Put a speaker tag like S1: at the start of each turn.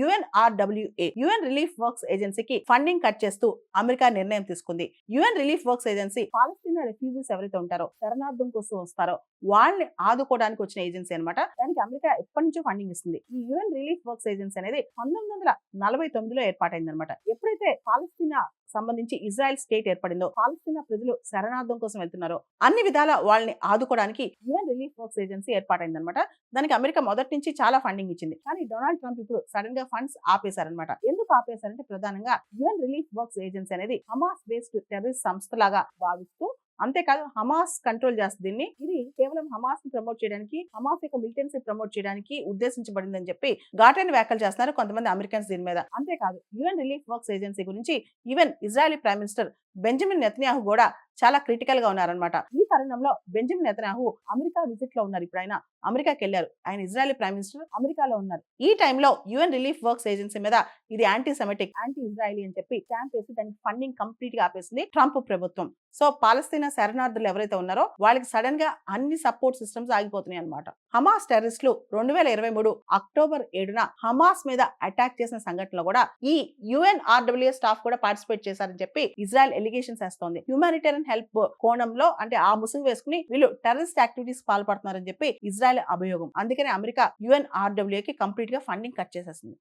S1: UNRWA UN relief works ఏజెన్సీకి funding cut చేస్తూ America నిర్ణయం తీసుకుంది. యుఎన్ రిలీఫ్ వర్క్స్ ఏజెన్సీ పాలస్తీనా రెఫ్యూజీస్ ఎవరైతే ఉంటారో, శరణార్థం కోసం వస్తారో వాళ్ళని ఆదుకోవడానికి వచ్చిన ఏజెన్సీ అనమాట. దానికి అమెరికా ఎప్పటి నుంచో ఫండింగ్ ఇస్తుంది. ఈ యుఎన్ రిలీఫ్ వర్క్స్ ఏజెన్సీ అనేది 1949లో ఏర్పాటైంది అనమాట. ఎప్పుడైతే పాలస్తీనా సంబంధించి ఇజ్రాయెల్ స్టేట్ ఏర్పడిందో, పాలస్తీనా ప్రజలు శరణార్థం కోసం వెళ్తున్నారో అన్ని విధాల వాళ్ళని ఆదుకోవడానికి యుఎన్ రిలీఫ్ వర్క్స్ ఏజెన్సీ ఏర్పాటైంది అనమాట. దానికి అమెరికా మొదటి నుంచి చాలా ఫండింగ్ ఇచ్చింది. కానీ డొనాల్డ్ ట్రంప్ ఇప్పుడు సడన్ గా ఫండ్స్ ఆపేశారనమాట. ఎందుకు ఆపేశారంటే ప్రధానంగా యుఎన్ రిలీఫ్ వర్క్స్ ఏజెన్సీ అనేది హమాస్ బేస్డ్ టెర్రరిస్ట్ సంస్థలాగా భావిస్తూ, అంతేకాదు హమాస్ కంట్రోల్ చేస్తుంది దీన్ని. ఇది కేవలం హమాస్ ని ప్రమోట్ చేయడానికి, హమాస్ యొక్క మిలిటెన్సీ ప్రమోట్ చేయడానికి ఉద్దేశించబడిందని చెప్పి ఘాటైన వ్యాఖ్యలు చేస్తున్నారు కొంతమంది అమెరికన్స్ దీని మీద. అంతేకాదు యుఎన్ రిలీఫ్ వర్క్స్ ఏజెన్సీ గురించి even Israeli prime minister Benjamin Netanyahu కూడా చాలా క్రిటికల్ గా ఉన్నారనమాట. ఈ తరుణంలో బెంజమిన్ నెతన్యాహు అమెరికా విజిట్ లో ఉన్నారు. ఇప్పుడు ఆయన అమెరికాకి వెళ్లారు. ఆయన ఇజ్రాయలీ ప్రైమ్ మినిస్టర్ అమెరికాలో ఉన్నారు. ఈ టైంలో యుఎన్ రిలీఫ్ వర్క్స్ ఏజెన్సీ మీద ఇది యాంటీ సెమెటిక్, యాంటీ ఇజ్రాయలీ అని చెప్పి స్టాంప్ వేసి దానికి ఫండింగ్ కంప్లీట్ గా ఆపేసింది ట్రంప్ ప్రభుత్వం. సో పాలస్తీనా శరణార్థులు ఎవరైతే ఉన్నారో వాళ్ళకి సడన్ గా అన్ని సపోర్ట్ సిస్టమ్స్ ఆగిపోతున్నాయి అనమాట. హమాస్ టెర్రరిస్టులు 2023 అక్టోబర్ 7న హమాస్ మీద అటాక్ చేసిన సంఘటనలో కూడా ఈ UNRWA స్టాఫ్ కూడా పార్టిసిపేట్ చేశారని చెప్పి ఇజ్రాయెల్ ఎలిగేషన్స్ వేస్తోంది. హ్యూమానిటేరియన్ హెల్ప్ కోణంలో అంటే ఆ ముసుగు వేసుకుని వీళ్ళు టెర్రరిస్ట్ యాక్టివిటీస్ పాల్పడుతున్నారని చెప్పి ఇజ్రాయెల్ అభియోగం. అందుకని అమెరికా UNRWA కి కంప్లీట్ గా ఫండింగ్ కట్ చేసేసింది.